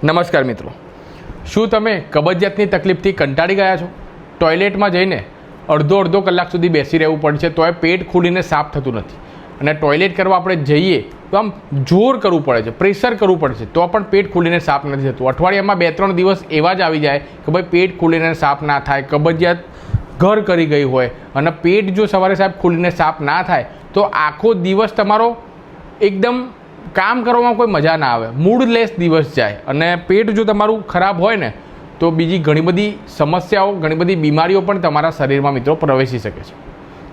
નમસ્કાર મિત્રો, શું તમે કબજિયાતની તકલીફથી કંટાળી ગયા છો? ટોયલેટમાં જઈને અડધો કલાક સુધી બેસી રહેવું પડે છે તોય પેટ ખુલીને સાફ થતું નથી, અને ટોયલેટ કરવા આપણે જઈએ તો આમ જોર કરવું પડે છે, પ્રેશર કરવું પડે છે તો પણ પેટ ખુલીને સાફ નથી થતું. અઠવાડિયામાં 2-3 દિવસ એવા જ આવી જાય કે ભાઈ પેટ ખુલીને સાફ ના થાય, કબજિયાત ઘર કરી ગઈ હોય, અને પેટ જો સવારે સાહેબ ખુલીને સાફ ના થાય તો આખો દિવસ તમારો એકદમ કામ કરવામાં કોઈ મજા ના આવે, મૂડલેસ દિવસ જાય. અને પેટ જો તમારું ખરાબ હોય ને તો બીજી ઘણી બધી સમસ્યાઓ, ઘણી બધી બીમારીઓ પણ તમારા શરીરમાં મિત્રો પ્રવેશી શકે છે.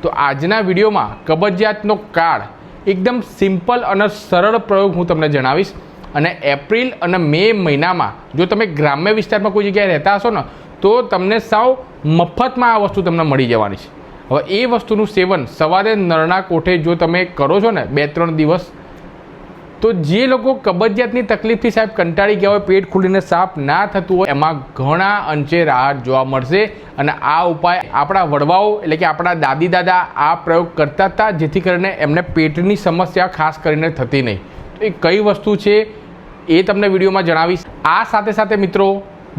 તો આજના વિડીયોમાં કબજિયાતનો કાળ એકદમ સિમ્પલ અને સરળ પ્રયોગ હું તમને જણાવીશ. અને એપ્રિલ અને મે મહિનામાં જો તમે ગ્રામ્ય વિસ્તારમાં કોઈ જગ્યાએ રહેતા હશો ને તો તમને સાવ મફતમાં આ વસ્તુ તમને મળી જવાની છે. હવે એ વસ્તુનું સેવન સવારે નરણા કોઠે જો તમે કરો છો ને 2-3 દિવસ, તો જે લોકો કબજિયાતની તકલીફથી સાહેબ કંટાળી ગયા હોય, પેટ ખુલીને સાફ ના થતું હોય, એમાં ઘણા અંશે રાહત જોવા મળશે. અને આ ઉપાય આપણા વડવાઓ એટલે કે આપણા દાદી દાદા આ પ્રયોગ કરતા હતા, જેથી કરીને એમને પેટની સમસ્યા ખાસ કરીને થતી નહીં. તો એ કઈ વસ્તુ છે એ તમને વિડીયોમાં જણાવીશ. આ સાથે સાથે મિત્રો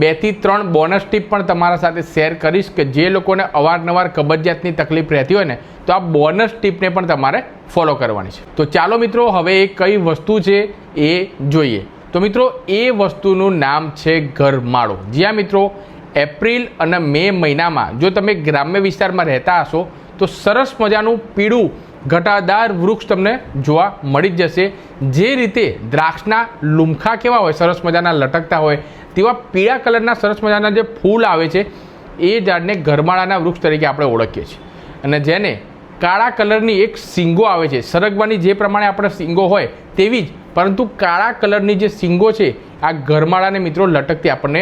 2 થી 3 બોનસ ટીપ પણ તમારા સાથે શેર કરીશ કે જે લોકોને અવારનવાર કબજિયાતની તકલીફ રહેતી હોય ને તો આ બોનસ ટીપને પણ તમારે ફોલો કરવાની છે. તો ચાલો મિત્રો, હવે એ કઈ વસ્તુ છે એ જોઈએ. તો મિત્રો એ વસ્તુનું નામ છે ગરમાળો. જ્યાં મિત્રો એપ્રિલ અને મે મહિનામાં જો તમે ગ્રામ્ય વિસ્તારમાં રહેતા હશો તો સરસ મજાનું પીળું ઘટાદાર વૃક્ષ તમને જોવા મળી જ જશે. જે રીતે દ્રાક્ષના લુમખા કેવા હોય, સરસ મજાના લટકતા હોય, તેવા પીળા કલરના સરસ મજાના જે ફૂલ આવે છે એ ઝાડને ગરમાળાના વૃક્ષ તરીકે આપણે ઓળખીએ છીએ. અને જેને કાળા કલરની એક શીંગો આવે છે, સરગવાની જે પ્રમાણે આપણે શીંગો હોય તેવી જ, પરંતુ કાળા કલરની જે શીંગો છે આ ગરમાળાને મિત્રો લટકતી આપણને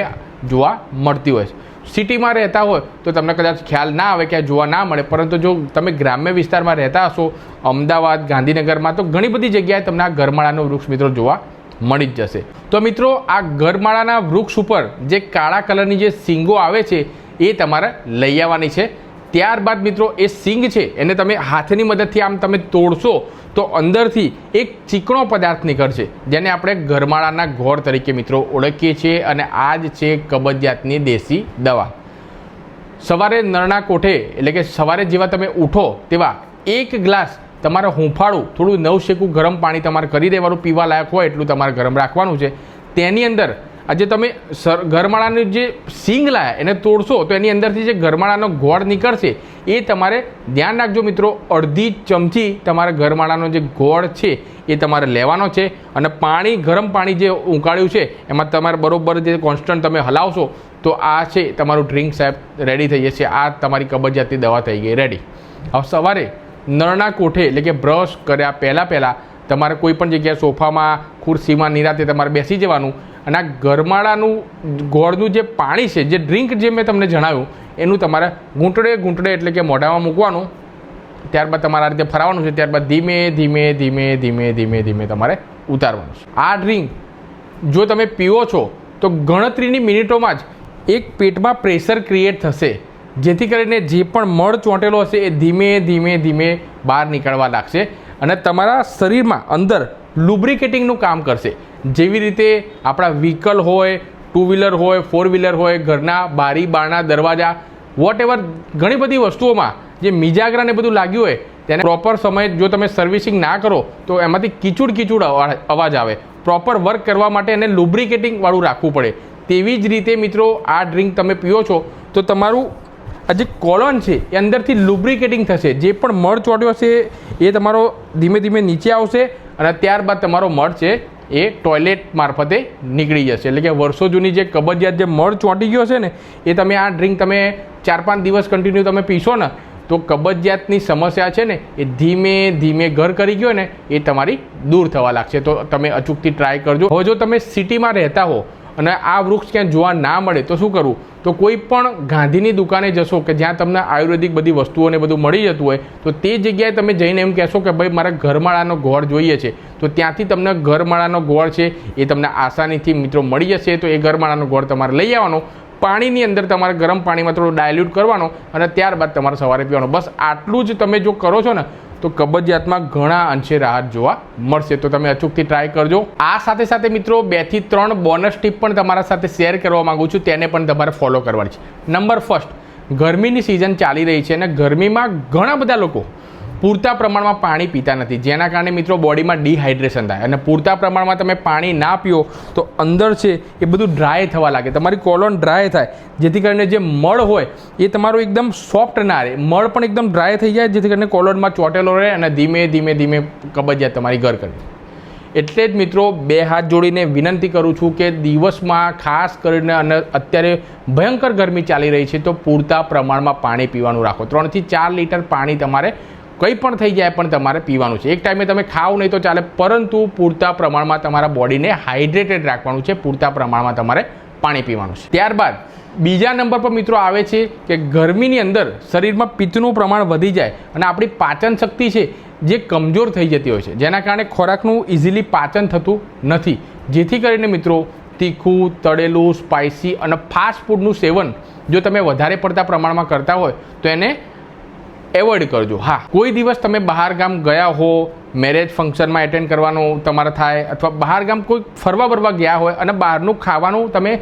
જોવા મળતી હોય છે. સિટીમાં રહેતા હોય તો તમને કદાચ ખ્યાલ ના આવે કે આ જોવા ના મળે, પરંતુ જો તમે ગ્રામ્ય વિસ્તારમાં રહેતા હશો, અમદાવાદ, ગાંધીનગરમાં, તો ઘણી બધી જગ્યાએ તમને આ ગરમાળાનું વૃક્ષ મિત્રો જોવા મળી જ જશે. તો મિત્રો આ ગરમાળાના વૃક્ષ ઉપર જે કાળા કલરની જે શીંગો આવે છે એ તમારે લઈ આવવાની છે. ત્યારબાદ મિત્રો એ શીંગ છે એને તમે હાથની મદદથી આમ તમે તોડશો તો અંદરથી એક ચીકણો પદાર્થ નીકળશે, જેને આપણે ગરમાળાના ગોળ તરીકે મિત્રો ઓળખીએ છીએ. અને આ જ છે કબજિયાતની દેશી દવા. સવારે નરણા કોઠે એટલે કે સવારે જેવા તમે ઉઠો તેવા 1 ગ્લાસ તમારે હુંફાળું થોડું નવશેકું ગરમ પાણી તમારે કરી દેવાનું, પીવા લાયક હોય એટલું તમારે ગરમ રાખવાનું છે. તેની અંદર આજે તમે ગરમાળાની જે શીંગ લાયા એને તોડશો તો એની અંદરથી જે ગરમાળાનો ગોળ નીકળશે એ તમારે ધ્યાન રાખજો મિત્રો, અડધી ચમચી તમારે ગરમાળાનો જે ગોળ છે એ તમારે લેવાનો છે. અને પાણી, ગરમ પાણી જે ઉકાળ્યું છે એમાં તમારે બરોબર જે કોન્સ્ટન્ટ તમે હલાવશો તો આ છે તમારું ડ્રિંક સાહેબ રેડી થઈ જશે. આ તમારી કબજિયાતની દવા થઈ ગઈ રેડી. હવે સવારે નરણા કોઠે એટલે કે બ્રશ કર્યા પહેલાં તમારે કોઈ પણ જગ્યાએ સોફામાં, ખુરશીમાં નિરાતે તમારે બેસી જવાનું. અને આ ગરમાળાનું ગોળનું જે પાણી છે, જે ડ્રિંક જે મેં તમને જણાવ્યું, એનું તમારે ઘૂંટડે એટલે કે મોઢામાં મૂકવાનું. ત્યારબાદ તમારે આ રીતે ફરાવવાનું છે. ત્યારબાદ ધીમે ધીમે ધીમે ધીમે ધીમે ધીમે તમારે ઉતારવાનું છે. આ ડ્રિંક જો તમે પીવો છો તો ગણતરીની મિનિટોમાં જ એક પેટમાં પ્રેશર ક્રિએટ થશે, જેથી કરીને જે પણ મળ ચોંટેલો હશે એ ધીમે ધીમે ધીમે બહાર નીકળવા લાગશે અને તમારા શરીરમાં અંદર લુબ્રિકેટિંગનું કામ કરશે. જેવી રીતે આપણા વ્હીકલ હોય, 2 વ્હીલર હોય, 4 વ્હીલર હોય, ઘરના બારી બારણા દરવાજા વોટ એવર ઘણી બધી વસ્તુઓમાં જે મિજાગરા ને બધું લાગ્યું હોય તેને પ્રોપર સમયે જો તમે સર્વિસિંગ ના કરો તો એમાંથી કીચુડ અવાજ આવે. પ્રોપર વર્ક કરવા માટે એને લુબ્રિકેટિંગ વાળું રાખવું પડે. તેવી જ રીતે મિત્રો આ ડ્રિંક તમે પીઓ છો તો તમારું આ જે કોલોન છે એ અંદરથી લુબ્રિકેટિંગ થશે. જે પણ મળ ચોંટ્યો હશે એ તમારો ધીમે ધીમે નીચે આવશે અને ત્યારબાદ તમારો મળ છે એ ટોયલેટ મારફતે નીકળી જશે. એટલે કે વર્ષો જૂની જે કબજિયાત જે મળ ચોંટી ગયો છે ને એ તમે આ ડ્રિંક તમે 4-5 દિવસ કન્ટિન્યુ તમે પીશો ને તો કબજિયાતની સમસ્યા છે ને એ ધીમે ધીમે ઘર કરી ગયો ને એ તમારી દૂર થવા લાગશે. તો તમે અચૂકથી ટ્રાય કરજો. હવે જો તમે સિટીમાં રહેતા હો અને આ વૃક્ષ ક્યાંય જોવા ના મળે તો શું કરવું? તો કોઈ પણ ગાંધીની દુકાને જશો કે જ્યાં તમને આયુર્વેદિક બધી વસ્તુઓને બધું મળી જતું હોય તો તે જગ્યાએ તમે જઈને એમ કહેશો કે ભાઈ મારે ગરમાળાનો ગોળ જોઈએ છે, તો ત્યાંથી તમને ગરમાળાનો ગોળ છે એ તમને આસાનીથી મિત્રો મળી જશે. તો એ ગરમાળાનો ગોળ તમારે લઈ આવવાનો, પાણીની અંદર તમારે ગરમ પાણીમાં થોડો ડાયલ્યુટ કરવાનો અને ત્યારબાદ તમારે સવારે પીવાનો. બસ આટલું જ તમે જો કરો છો ને તો કબજિયાતમાં ઘણા અંશે રાહત જોવા મળશે. તો તમે અચૂકથી ટ્રાય કરજો. આ સાથે સાથે મિત્રો 2 થી 3 બોનસ ટીપ પણ તમારા સાથે શેર કરવા માગું છું, તેને પણ તમારે ફોલો કરવાની છે. નંબર ફર્સ્ટ, ગરમીની સિઝન ચાલી રહી છે અને ગરમીમાં ઘણા બધા લોકો પૂરતા પ્રમાણમાં પાણી પીતા નથી, જેના કારણે મિત્રો બોડીમાં ડિહાઇડ્રેશન થાય અને પૂરતા પ્રમાણમાં તમે પાણી ના પીઓ તો અંદર છે એ બધું ડ્રાય થવા લાગે, તમારી કોલોન ડ્રાય થાય, જેથી કરીને જે મળ હોય એ તમારો એકદમ સોફ્ટ ના રહે, મળ પણ એકદમ ડ્રાય થઈ જાય, જેથી કરીને કોલોનમાં ચોંટેલો રહે અને ધીમે ધીમે કબજિયાત તમારી ઘર કરે. એટલે જ મિત્રો 2 હાથ જોડીને વિનંતી કરું છું કે દિવસમાં ખાસ કરીને, અને અત્યારે ભયંકર ગરમી ચાલી રહી છે, તો પૂરતા પ્રમાણમાં પાણી પીવાનું રાખો. 3 થી 4 લીટર પાણી તમારે કંઈ પણ થઈ જાય પણ તમારે પીવાનું છે. એક ટાઈમે તમે ખાઓ નહીં તો ચાલે, પરંતુ પૂરતા પ્રમાણમાં તમારા બોડીને હાઇડ્રેટેડ રાખવાનું છે, પૂરતા પ્રમાણમાં તમારે પાણી પીવાનું છે. ત્યારબાદ બીજા નંબર પર મિત્રો આવે છે કે ગરમીની અંદર શરીરમાં પિત્તનું પ્રમાણ વધી જાય અને આપણી પાચન શક્તિ છે જે કમજોર થઈ જતી હોય છે, જેના કારણે ખોરાકનું ઇઝીલી પાચન થતું નથી. જેથી કરીને મિત્રો તીખું, તળેલું, સ્પાઇસી અને ફાસ્ટ ફૂડનું સેવન જો તમે વધારે પડતા પ્રમાણમાં કરતા હોય તો એને એવોઇડ કરજો. હા, કોઈ દિવસ તમે બહાર ગામ ગયા હો, મેરેજ ફંક્શનમાં એટેન્ડ કરવાનું તમારે થાય, અથવા બહાર ગામ કોઈ ફરવા બરવા ગયા હોય અને બહારનું ખાવાનું તમે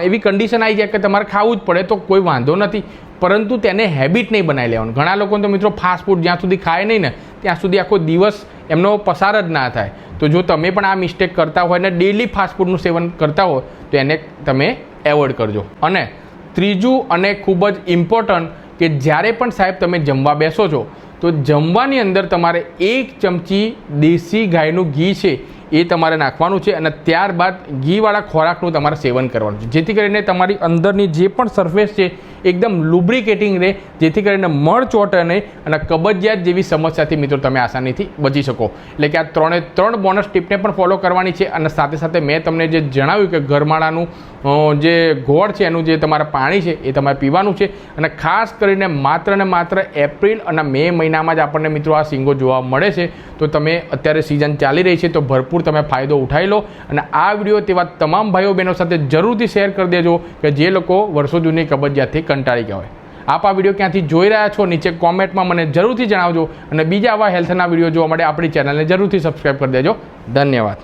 એવી કન્ડિશન આવી જાય કે તમારે ખાવું જ પડે, તો કોઈ વાંધો નથી, પરંતુ તેને હેબિટ નહીં બનાવી લેવાનું. ઘણા લોકો તો મિત્રો ફાસ્ટ ફૂડ જ્યાં સુધી ખાય નહીં ને ત્યાં સુધી આખો દિવસ એમનો પસાર જ ના થાય. તો જો તમે પણ આ મિસ્ટેક કરતા હોય ને ડેલી ફાસ્ટ ફૂડનું સેવન કરતા હોય તો એને તમે એવોઇડ કરજો. અને ત્રીજું અને ખૂબ જ ઇમ્પોર્ટન્ટ કે જ્યારે પણ સાહેબ તમે જમવા બેસો છો તો જમવાની અંદર તમારે 1 ચમચી દેશી ગાયનું ઘી છે એ તમારે નાખવાનું છે અને ત્યારબાદ ઘીવાળા ખોરાકનું તમારે સેવન કરવાનું છે, જેથી કરીને તમારી અંદરની જે પણ સરફેસ છે એકદમ લુબ્રિકેટિંગ રહે, જેથી કરીને મળ ચોંટે નહીં અને કબજિયાત જેવી સમસ્યાથી મિત્રો તમે આસાનીથી બચી શકો. એટલે કે આ 3 બોનસ ટીપને પણ ફોલો કરવાની છે. અને સાથે સાથે મેં તમને જે જણાવ્યું કે ગરમાળાનું જે ગોળ છે એનું જે તમારા પાણી છે એ તમારે પીવાનું છે. અને ખાસ કરીને માત્ર ને માત્ર એપ્રિલ અને મે મહિનામાં જ આપણને મિત્રો આ સિંગો જોવા મળે છે. તો તમે અત્યારે સિઝન ચાલી રહી છે તો ભરપૂર તમે ફાયદો ઉઠાવી લો અને આ વિડીયો તેવા તમામ ભાઈઓ બહેનો સાથે જરૂરથી શેર કરી દેજો કે જે લોકો વર્ષો જૂની કબજિયાતથી કંટાળી ગયા હોય. આપ આ વિડીયો ક્યાંથી જોઈ રહ્યા છો નીચે કોમેન્ટમાં મને જરૂરથી જણાવજો અને બીજા આવા હેલ્થના વિડીયો જોવા માટે આપણી ચેનલને જરૂરથી સબસ્ક્રાઈબ કરી દેજો. ધન્યવાદ.